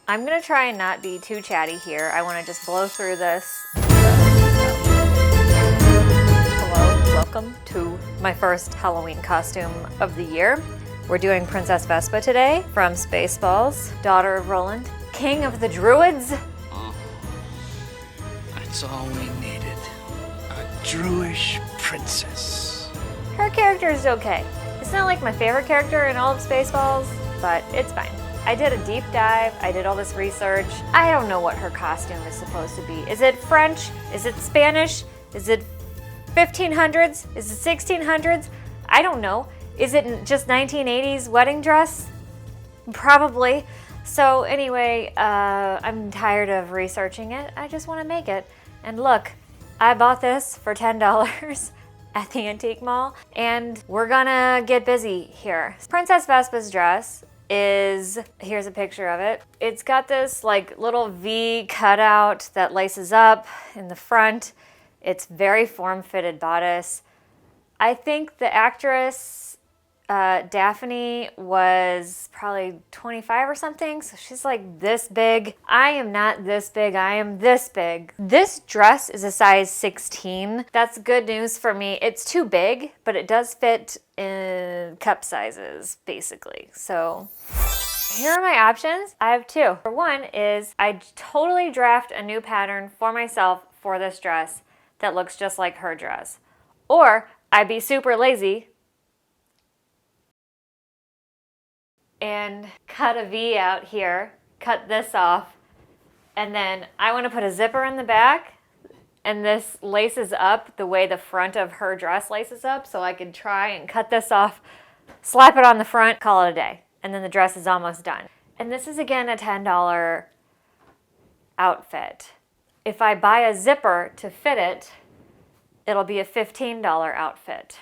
I'm gonna try and not be too chatty here. I wanna just blow through this. Hello, welcome to my first Halloween costume of the year. We're doing Princess Vespa today from Spaceballs, daughter of Roland, king of the druids. Oh, that's all we needed. A Druish princess. Her character is okay. It's not like my favorite character in all of Spaceballs, but it's fine. I did a deep dive, I did all this research. I don't know what her costume is supposed to be. Is it French? Is it Spanish? Is it 1500s? Is it 1600s? I don't know. Is it just 1980s wedding dress? Probably. So anyway, I'm tired of researching it. I just want to make it. And look, I bought this for $10 at the antique mall, and we're gonna get busy here. Princess Vespa's dress is, here's a picture of it. It's got this like little V cutout that laces up in the front. It's very form-fitted bodice. I think the actress Daphne was probably 25 or something, so she's like this big. I am not this big, I am this big. This dress is a size 16. That's good news for me. It's too big, but it does fit in cup sizes, basically. So here are my options. I have two. For one is I totally draft a new pattern for myself for this dress that looks just like her dress. Or I'd be super lazy and cut a V out here, cut this off, and then I want to put a zipper in the back, and this laces up the way the front of her dress laces up, so I could try and cut this off, slap it on the front, call it a day, and then the dress is almost done. And this is again a $10 outfit. If I buy a zipper to fit it, it'll be a $15 outfit.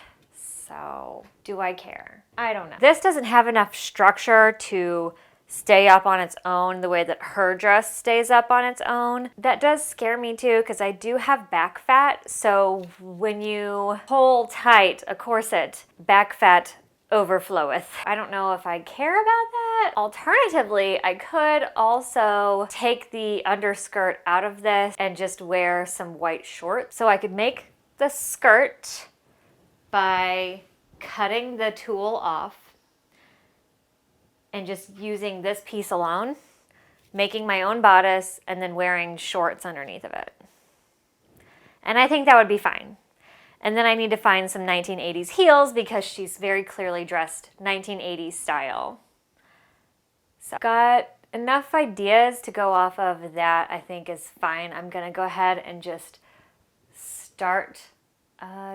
So, do I care? I don't know. This doesn't have enough structure to stay up on its own the way that her dress stays up on its own. That does scare me too, because I do have back fat. So when you hold tight a corset, back fat overfloweth. I don't know if I care about that. Alternatively, I could also take the underskirt out of this and just wear some white shorts. So I could make the skirt by cutting the tulle off and just using this piece alone, making my own bodice, and then wearing shorts underneath of it. And I think that would be fine. And then I need to find some 1980s heels because she's very clearly dressed 1980s style. So got enough ideas to go off of. That I think is fine. I'm gonna go ahead and just start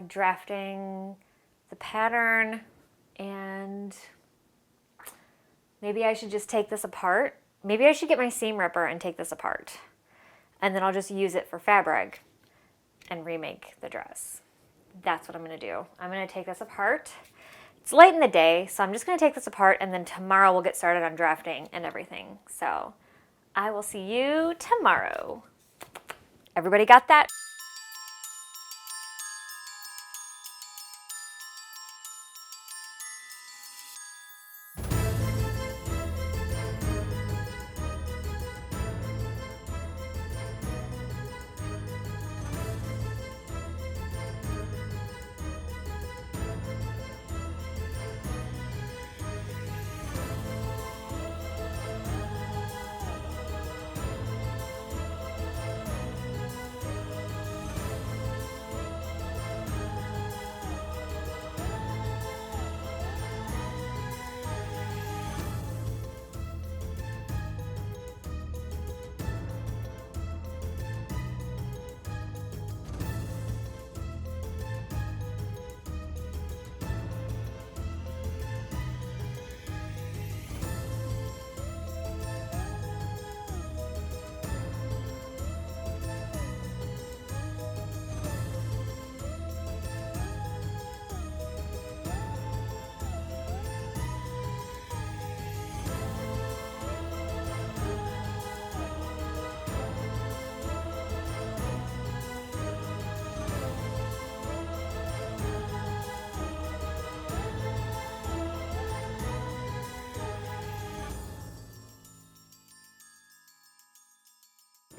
drafting the pattern, and maybe I should just take this apart. Maybe I should get my seam ripper and take this apart, and then I'll just use it for fabric and remake the dress. That's what I'm gonna do. I'm gonna take this apart. It's late in the day, so I'm just gonna take this apart, and then tomorrow we'll get started on drafting and everything. So I will see you tomorrow. Everybody got that?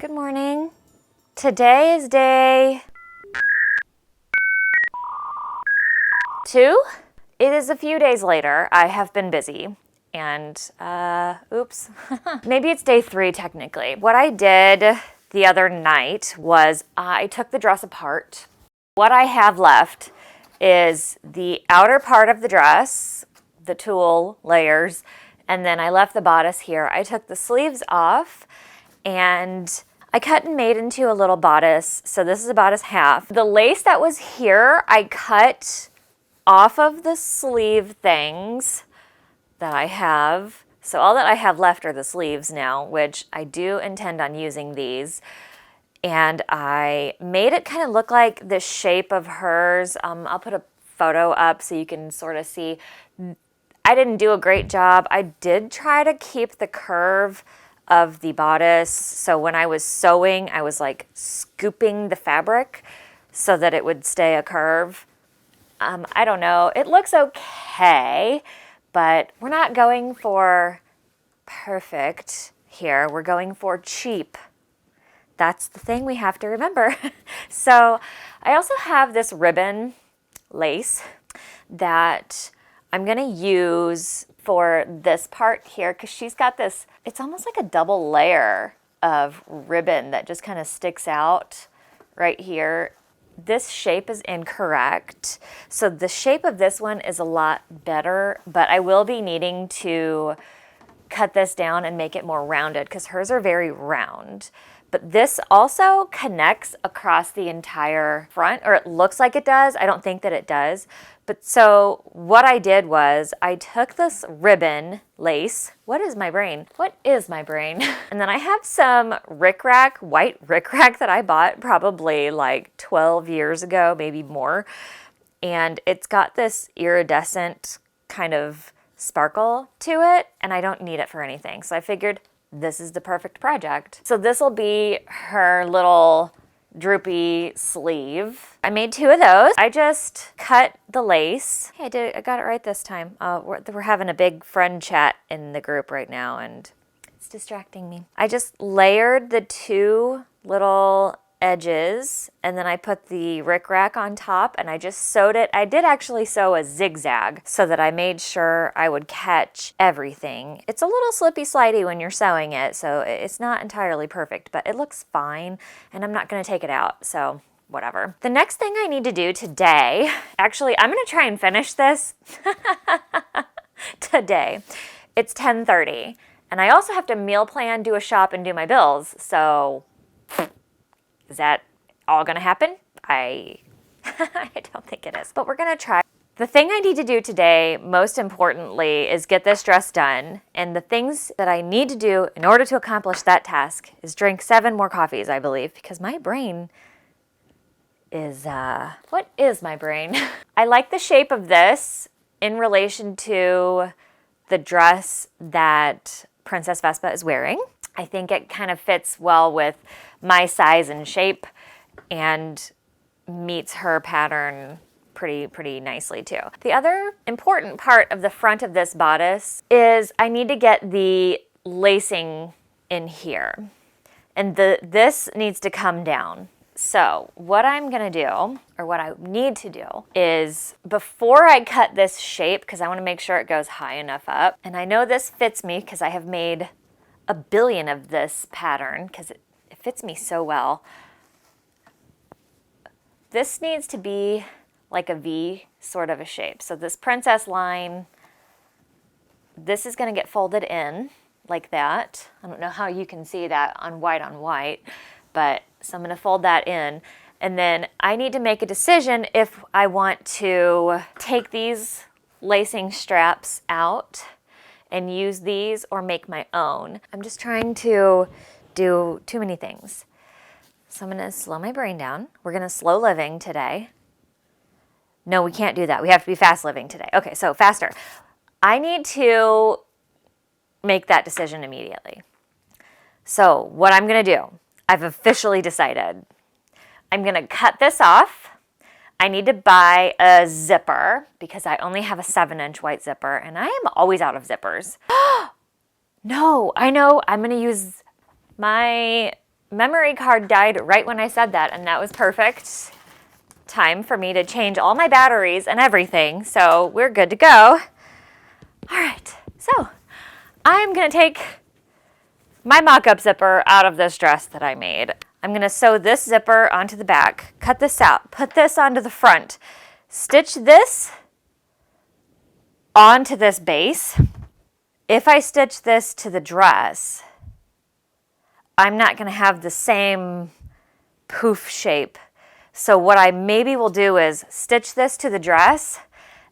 Good morning. Today is day 2. It is a few days later. I have been busy and oops. Maybe it's day 3 technically. What I did the other night was I took the dress apart. What I have left is the outer part of the dress, the tulle layers, and then I left the bodice here. I took the sleeves off and I cut and made into a little bodice. So this is a bodice half. The lace that was here, I cut off of the sleeve things that I have. So all that I have left are the sleeves now, which I do intend on using these. And I made it kind of look like the shape of hers. I'll put a photo up so you can sort of see. I didn't do a great job. I did try to keep the curve of the bodice. So when I was sewing, I was like scooping the fabric so that it would stay a curve. I don't know. It looks okay, but we're not going for perfect here. We're going for cheap. That's the thing we have to remember. So I also have this ribbon lace that I'm gonna use for this part here because she's got this, it's almost like a double layer of ribbon that just kind of sticks out right here. This shape is incorrect. So the shape of this one is a lot better, but I will be needing to cut this down and make it more rounded because hers are very round. But this also connects across the entire front, or it looks like it does. I don't think that it does. But so what I did was I took this ribbon lace. What is my brain? What is my brain? And then I have some rickrack, white rickrack that I bought probably like 12 years ago, maybe more. And it's got this iridescent kind of sparkle to it, and I don't need it for anything. So I figured this is the perfect project. So this will be her little droopy sleeve. I made 2 of those. I just cut the lace. Hey, I got it right this time. We're having a big friend chat in the group right now and it's distracting me. I just layered the 2 little edges and then I put the rickrack on top and I just sewed it. I did actually sew a zigzag so that I made sure I would catch everything. It's a little slippy slidey when you're sewing it, so it's not entirely perfect, but it looks fine and I'm not going to take it out, so whatever. The next thing I need to do today, actually I'm going to try and finish this today. It's 10:30 and I also have to meal plan, do a shop, and do my bills, so is that all gonna happen? I don't think it is, but we're gonna try. The thing I need to do today, most importantly, is get this dress done. And the things that I need to do in order to accomplish that task is drink 7 more coffees, I believe, because my brain is, what is my brain? I like the shape of this in relation to the dress that Princess Vespa is wearing. I think it kind of fits well with my size and shape and meets her pattern pretty nicely too. The other important part of the front of this bodice is I need to get the lacing in here. And this needs to come down. So what I'm gonna do, or what I need to do, is before I cut this shape, because I wanna make sure it goes high enough up, and I know this fits me because I have made a billion of this pattern because it fits me so well. This needs to be like a V sort of a shape. So this princess line, this is going to get folded in like that. I don't know how you can see that on white, but so I'm going to fold that in. And then I need to make a decision if I want to take these lacing straps out and use these or make my own. I'm just trying to do too many things. So I'm gonna slow my brain down. We're gonna slow living today. No, we can't do that. We have to be fast living today. Okay, so faster. I need to make that decision immediately. So what I'm gonna do, I've officially decided. I'm gonna cut this off. I need to buy a zipper because I only have a 7-inch white zipper and I am always out of zippers. No, I know. I'm going to use my memory card died right when I said that, and that was perfect time for me to change all my batteries and everything, so we're good to go. All right, so I'm gonna take my mock-up zipper out of this dress that I made. I'm gonna sew this zipper onto the back, cut this out, put this onto the front, stitch this onto this base. If I stitch this to the dress, I'm not gonna have the same poof shape. So what I maybe will do is stitch this to the dress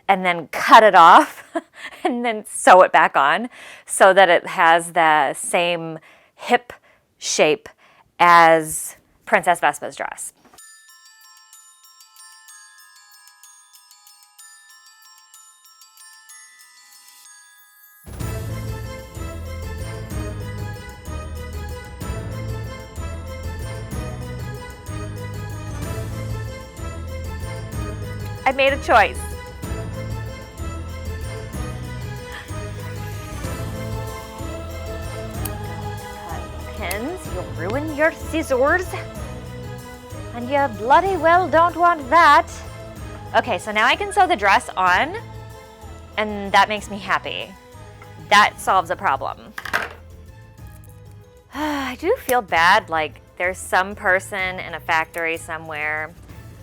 and then cut it off and then sew it back on so that it has the same hip shape as Princess Vespa's dress. I made a choice. Cut pins, you'll ruin your scissors. And you bloody well don't want that. Okay, so now I can sew the dress on, and that makes me happy. That solves a problem. I do feel bad, like there's some person in a factory somewhere.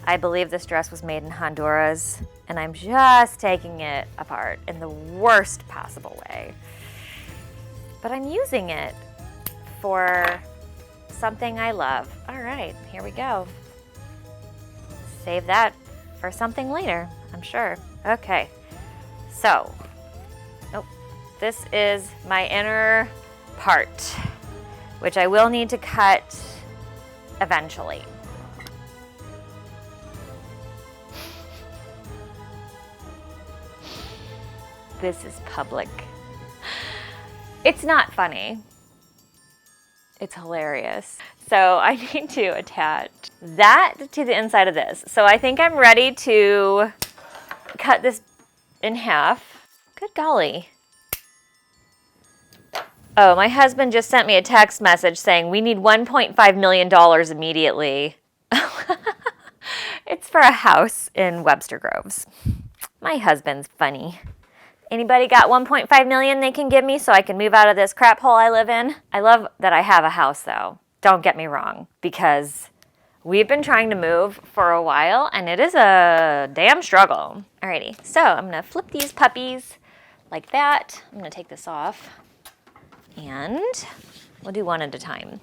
I believe this dress was made in Honduras, and I'm just taking it apart in the worst possible way. But I'm using it for something I love. All right, here we go. Save that for something later, I'm sure. Okay, so, this is my inner part, which I will need to cut eventually. This is public. It's not funny. It's hilarious. So I need to attach that to the inside of this. So I think I'm ready to cut this in half. Good golly. Oh, my husband just sent me a text message saying we need $1.5 million immediately. It's for a house in Webster Groves. My husband's funny. Anybody got 1.5 million they can give me so I can move out of this crap hole I live in? I love that I have a house though. Don't get me wrong, because we've been trying to move for a while and it is a damn struggle. Alrighty, so I'm gonna flip these puppies like that. I'm gonna take this off and we'll do one at a time.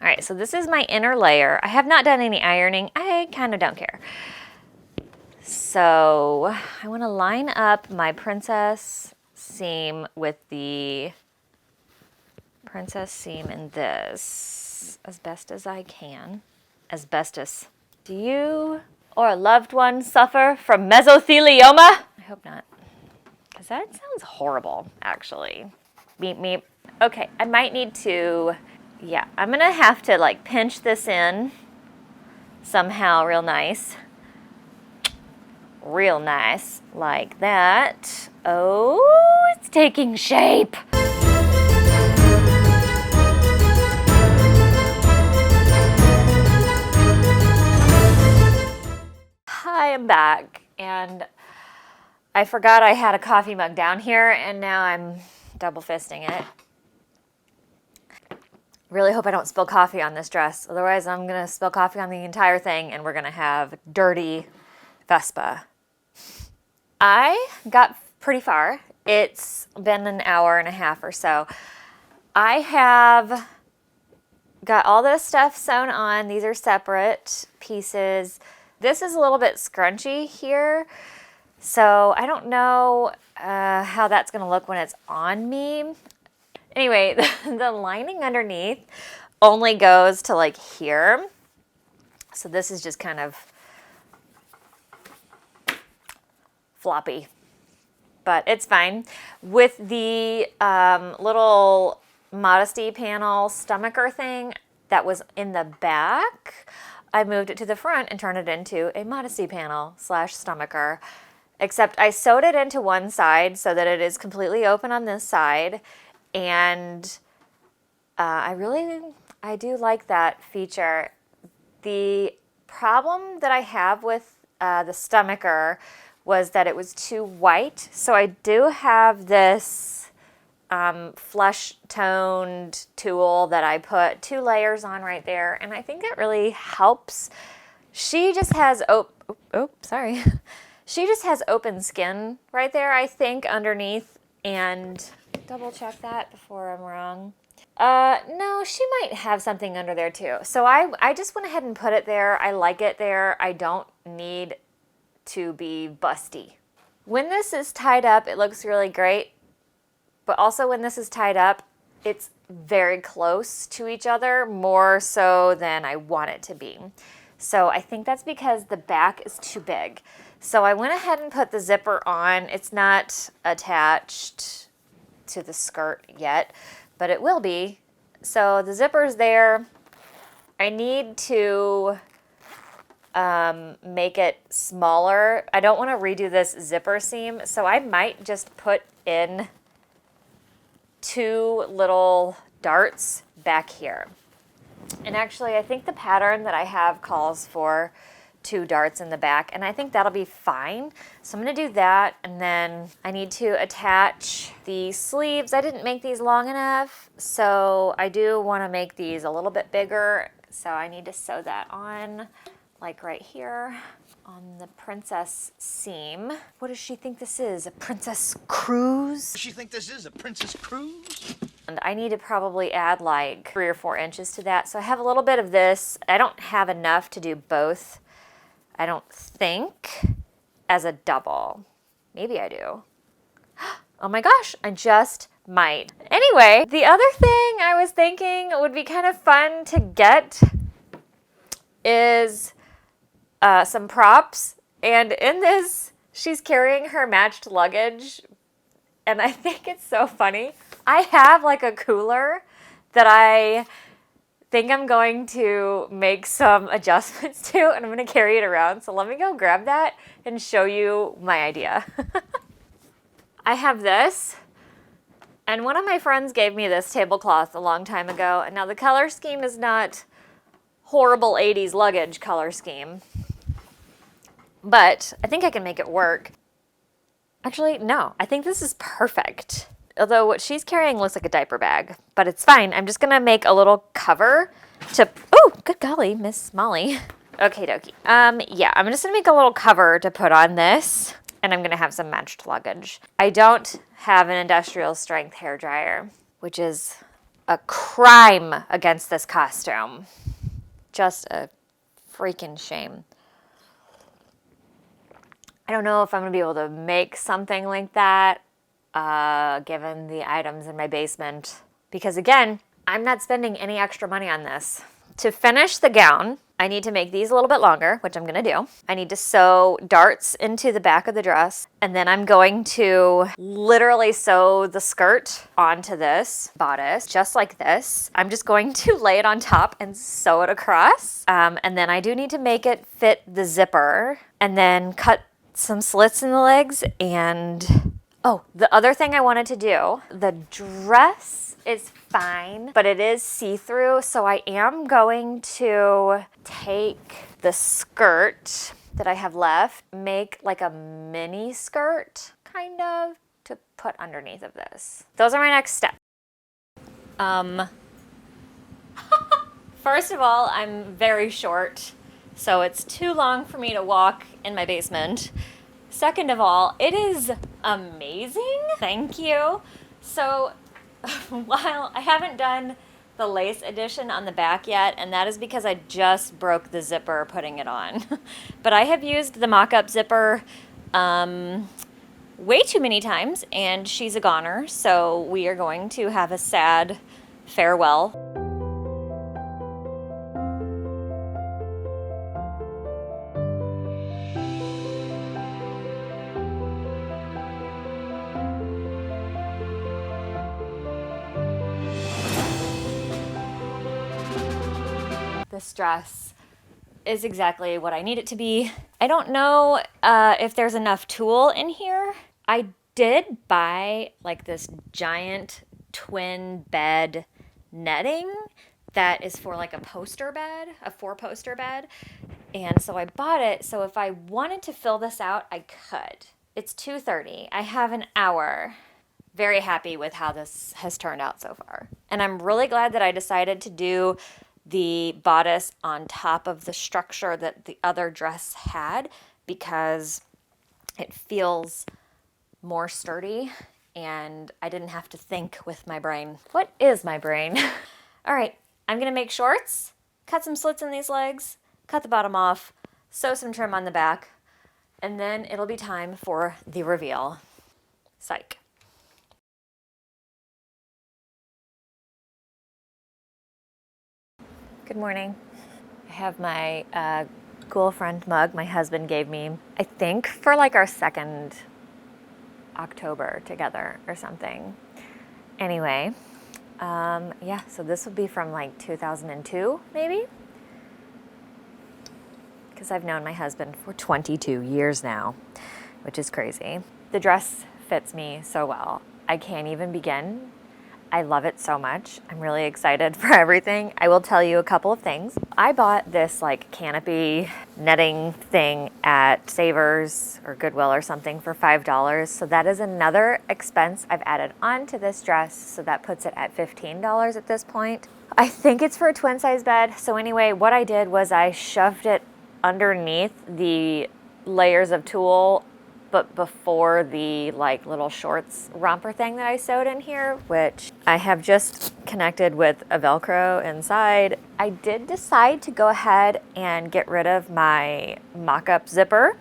All right, so this is my inner layer. I have not done any ironing. I kind of don't care. So I want to line up my princess seam with the princess seam in this as best as I can. Asbestos. Do you or a loved one suffer from mesothelioma? I hope not, because that sounds horrible, actually. Meep, meep. Okay, I might need to, yeah, I'm gonna have to like pinch this in somehow real nice. Real nice, like that. Oh, it's taking shape. Hi, I'm back, and I forgot I had a coffee mug down here, and now I'm double fisting it. Really hope I don't spill coffee on this dress, otherwise I'm gonna spill coffee on the entire thing, and we're gonna have dirty Vespa. I got pretty far. It's been an hour and a half or so. I have got all this stuff sewn on. These are separate pieces. This is a little bit scrunchy here, so I don't know how that's gonna look when it's on me. Anyway, the lining underneath only goes to like here. So this is just kind of floppy, but it's fine. With the little modesty panel stomacher thing that was in the back, I moved it to the front and turned it into a modesty panel / stomacher, except I sewed it into one side so that it is completely open on this side, and I really I do like that feature. The problem that I have with the stomacher was that it was too white. So I do have this flesh toned tool that I put 2 layers on right there, and I think it really helps. She just has she just has open skin right there, I think, underneath, and double check that before I'm wrong. No, she might have something under there too. So I just went ahead and put it there. I like it there. I don't need to be busty. When this is tied up, it looks really great. But also when this is tied up, it's very close to each other, more so than I want it to be. So I think that's because the back is too big. So I went ahead and put the zipper on. It's not attached to the skirt yet, but it will be. So the zipper's there. I need to make it smaller. I don't want to redo this zipper seam, so I might just put in 2 little darts back here. And actually, I think the pattern that I have calls for 2 darts in the back, and I think that'll be fine. So I'm going to do that, and then I need to attach the sleeves. I didn't make these long enough, so I do want to make these a little bit bigger. So I need to sew that on, like right here on the princess seam. What does she think this is? A princess cruise? Does she think this is a princess cruise? And I need to probably add like 3 or 4 inches to that. So I have a little bit of this. I don't have enough to do both, I don't think, as a double. Maybe I do. Oh my gosh, I just might. Anyway, the other thing I was thinking would be kind of fun to get is some props. And in this, she's carrying her matched luggage. And I think it's so funny. I have like a cooler that I think I'm going to make some adjustments to, and I'm going to carry it around. So let me go grab that and show you my idea. I have this, and one of my friends gave me this tablecloth a long time ago, and now the color scheme is not horrible 80s luggage color scheme, but I think I can make it work. Actually, no, I think this is perfect. Although what she's carrying looks like a diaper bag, but it's fine. I'm just gonna make a little cover to, oh, good golly, Miss Molly. Okay, dokie. Yeah, I'm just gonna make a little cover to put on this, and I'm gonna have some matched luggage. I don't have an industrial strength hairdryer, which is a crime against this costume. Just a freaking shame. I don't know if I'm gonna be able to make something like that, given the items in my basement. Because again, I'm not spending any extra money on this. To finish the gown, I need to make these a little bit longer, which I'm gonna do. I need to sew darts into the back of the dress, and then I'm going to literally sew the skirt onto this bodice, just like this. I'm just going to lay it on top and sew it across. And then I do need to make it fit the zipper, and then cut some slits in the legs. And oh, the other thing I wanted to do, the dress is fine, but it is see-through, so I am going to take the skirt that I have left, make like a mini skirt, kind of, to put underneath of this. Those are my next steps. First of all, I'm very short, so it's too long for me to walk in my basement. Second of all, it is amazing. Thank you. So while I haven't done the lace addition on the back yet, and that is because I just broke the zipper putting it on. But I have used the mock-up zipper way too many times, and she's a goner, so we are going to have a sad farewell. This dress is exactly what I need it to be. I don't know if there's enough tulle in here. I did buy like this giant twin bed netting that is for like a poster bed, a 4-poster bed. And so I bought it. So if I wanted to fill this out, I could. It's 2:30. I have an hour. Very happy with how this has turned out so far. And I'm really glad that I decided to do the bodice on top of the structure that the other dress had, because it feels more sturdy and I didn't have to think with my brain. What is my brain? All right, I'm gonna make shorts, cut some slits in these legs, cut the bottom off, sew some trim on the back, and then it'll be time for the reveal. Psych. Good morning. I have my cool friend mug my husband gave me, I think for like our second October together or something. Anyway, yeah, so this would be from like 2002 maybe, because I've known my husband for 22 years now, which is crazy. The dress fits me so well. I can't even begin. I love it so much. I'm really excited for everything. I will tell you a couple of things. I bought this like canopy netting thing at Savers or Goodwill or something for $5. So that is another expense I've added on to this dress. So that puts it at $15 at this point. I think it's for a twin size bed. So anyway, what I did was I shoved it underneath the layers of tulle, but before the like little shorts romper thing that I sewed in here, which I have just connected with a Velcro inside. I did decide to go ahead and get rid of my mock-up zipper.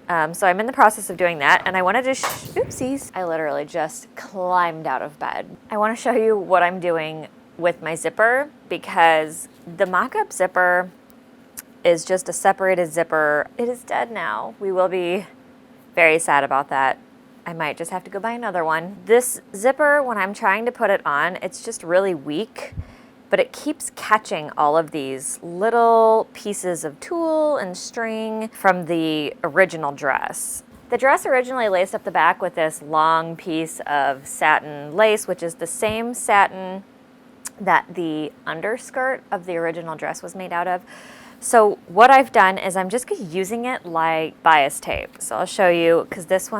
So I'm in the process of doing that, and I wanted to, oopsies, I literally just climbed out of bed. I wanna show you what I'm doing with my zipper, because the mock-up zipper is just a separated zipper. It is dead now. We will be very sad about that. I might just have to go buy another one. This zipper, when I'm trying to put it on, it's just really weak, but it keeps catching all of these little pieces of tulle and string from the original dress. The dress originally laced up the back with this long piece of satin lace, which is the same satin that the underskirt of the original dress was made out of. So what I've done is I'm just using it like bias tape. So I'll show you, because this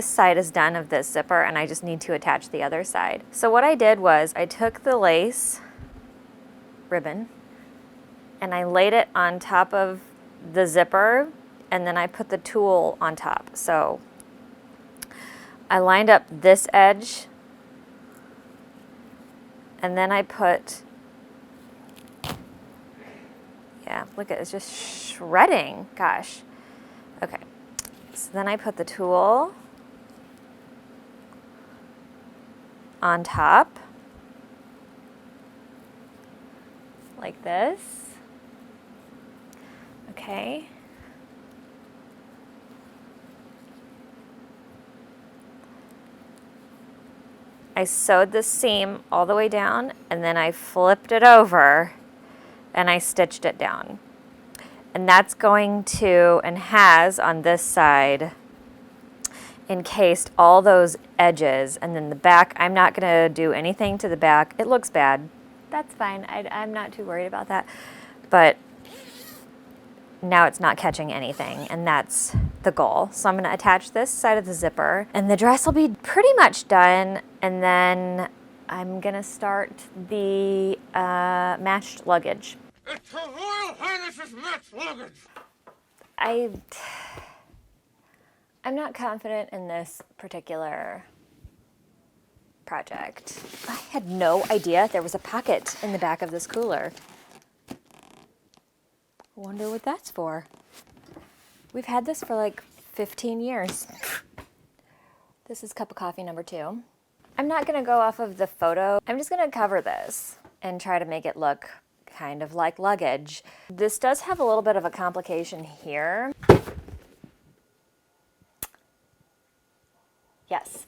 side is done of this zipper, and I just need to attach the other side. So what I did was I took the lace ribbon and I laid it on top of the zipper, and then I put the tulle on top. So I lined up this edge, and then I put, yeah, look at it, it's just shredding, gosh. Okay, so then I put the tulle on top, like this, okay. I sewed the seam all the way down, and then I flipped it over and I stitched it down. And that's going to, and has on this side, encased all those edges. And then the back, I'm not gonna do anything to the back. It looks bad. That's fine, I'm not too worried about that. But now it's not catching anything, and that's the goal. So I'm gonna attach this side of the zipper, and the dress will be pretty much done, and then I'm gonna start the matched luggage. It's Her Royal Highness's matched luggage! I'm not confident in this particular project. I had no idea there was a pocket in the back of this cooler. Wonder what that's for. We've had this for like 15 years. This is cup of coffee number 2. I'm not gonna go off of the photo. I'm just gonna cover this and try to make it look kind of like luggage. This does have a little bit of a complication here. Yes.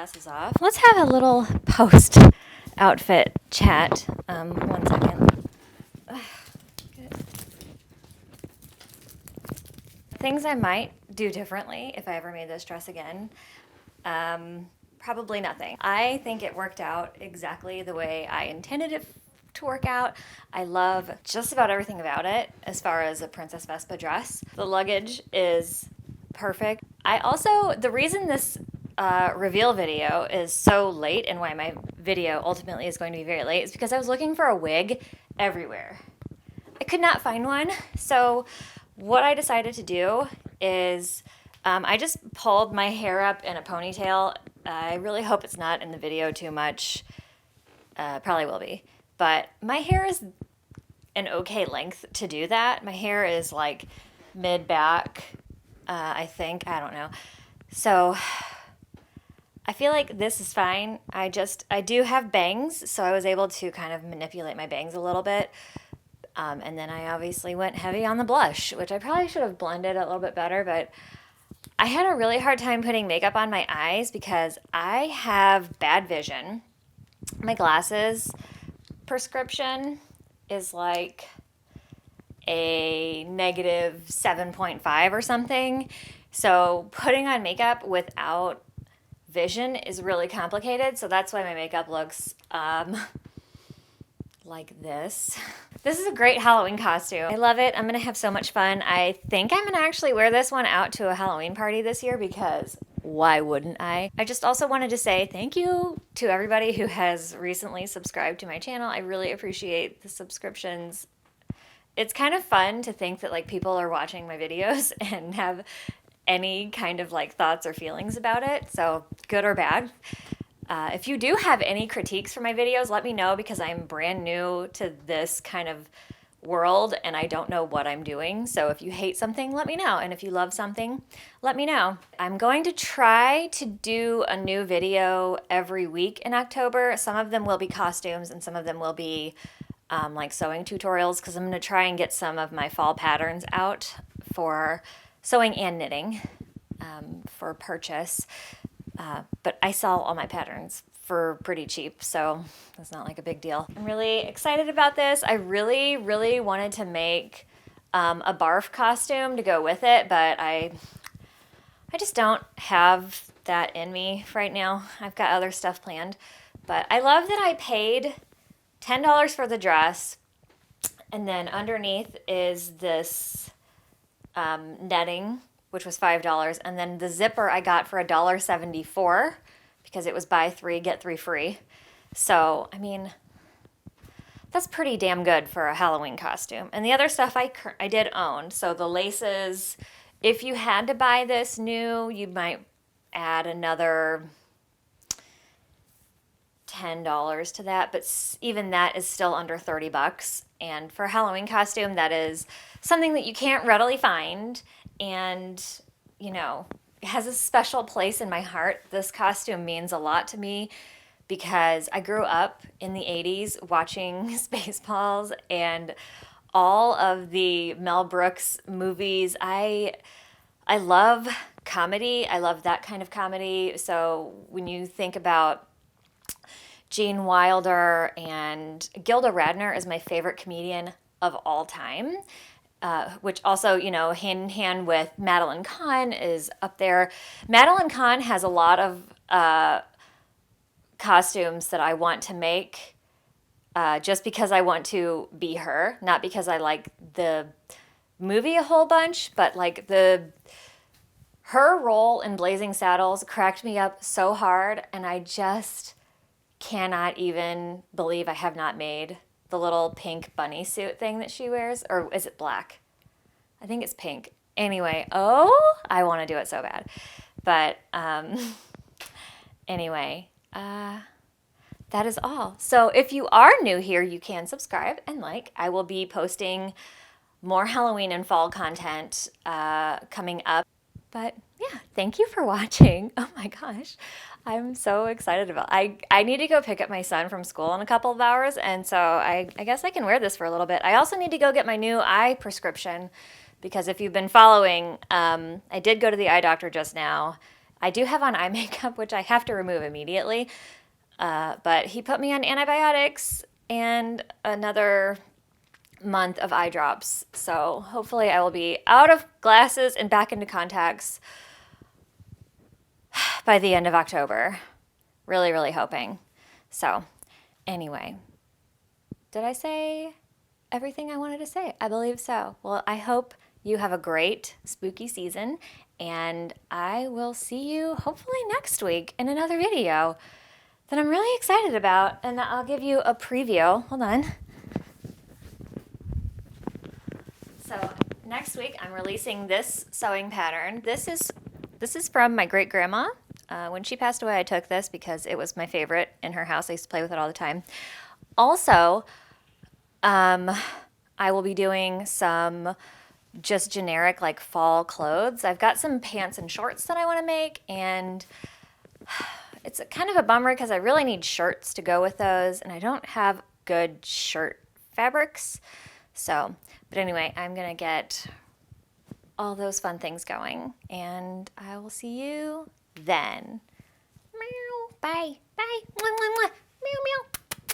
glasses off. Let's have a little post outfit chat. 1 second. Good. Things I might do differently if I ever made this dress again. Probably nothing. I think it worked out exactly the way I intended it to work out. I love just about everything about it as far as a Princess Vespa dress. The luggage is perfect. The reason this reveal video is so late and why my video ultimately is going to be very late is because I was looking for a wig everywhere. I could not find one. So what I decided to do is I just pulled my hair up in a ponytail. I really hope it's not in the video too much. Probably will be. But my hair is an okay length to do that. My hair is like mid-back, I think. I don't know. So I feel like this is fine. I do have bangs, so I was able to kind of manipulate my bangs a little bit. And then I obviously went heavy on the blush, which I probably should have blended a little bit better, but I had a really hard time putting makeup on my eyes because I have bad vision. My glasses prescription is like a negative 7.5 or something. So putting on makeup without vision is really complicated. So that's why my makeup looks like this. This is a great Halloween costume. I love it. I'm gonna have so much fun. I think I'm gonna actually wear this one out to a Halloween party this year because why wouldn't I? I just also wanted to say thank you to everybody who has recently subscribed to my channel. I really appreciate the subscriptions. It's kind of fun to think that like people are watching my videos and have any kind of like thoughts or feelings about it. So good or bad. If you do have any critiques for my videos, let me know because I'm brand new to this kind of world and I don't know what I'm doing. So if you hate something, let me know. And if you love something, let me know. I'm going to try to do a new video every week in October. Some of them will be costumes and some of them will be like sewing tutorials because I'm going to try and get some of my fall patterns out for sewing and knitting for purchase. But I sell all my patterns for pretty cheap, so it's not like a big deal. I'm really excited about this. I really, really wanted to make a barf costume to go with it, but I just don't have that in me right now. I've got other stuff planned. But I love that I paid $10 for the dress, and then underneath is this netting, which was $5, and then the zipper I got for $1.74 because it was buy 3 get 3 free. So I mean, that's pretty damn good for a Halloween costume. And the other stuff I did own. So the laces, if you had to buy this new, you might add another $10 to that, but even that is still under $30. And for a Halloween costume, that is something that you can't readily find. And, you know, it has a special place in my heart. This costume means a lot to me because I grew up in the 80s watching Spaceballs and all of the Mel Brooks movies. I love comedy. I love that kind of comedy. So when you think about Gene Wilder and Gilda Radner is my favorite comedian of all time. Which also, you know, hand in hand with Madeline Kahn is up there. Madeline Kahn has a lot of costumes that I want to make just because I want to be her, not because I like the movie a whole bunch, but like her role in Blazing Saddles cracked me up so hard, and I just cannot even believe I have not made the little pink bunny suit thing that she wears. Or is it black? I think it's pink. Anyway, I want to do it so bad. But anyway, that is all. So if you are new here, you can subscribe and like. I will be posting more Halloween and fall content coming up. But yeah, thank you for watching. Oh my gosh. I'm so excited about it. I need to go pick up my son from school in a couple of hours, and so I guess I can wear this for a little bit. I also need to go get my new eye prescription because if you've been following, I did go to the eye doctor just now, I do have on eye makeup, which I have to remove immediately. But he put me on antibiotics and another month of eye drops. So hopefully I will be out of glasses and back into contacts by the end of October. Really, really hoping. So anyway, did I say everything I wanted to say? I believe so. Well, I hope you have a great spooky season, and I will see you hopefully next week in another video that I'm really excited about, and I'll give you a preview. Hold on. So next week I'm releasing this sewing pattern. This is from my great grandma. When she passed away, I took this because it was my favorite in her house. I used to play with it all the time. Also, I will be doing some just generic like fall clothes. I've got some pants and shorts that I want to make, and it's kind of a bummer because I really need shirts to go with those, and I don't have good shirt fabrics. So, but anyway, I'm going to get all those fun things going, and I will see you then. Meow. Bye. Bye. Mwah, mwah, mwah. Meow, meow.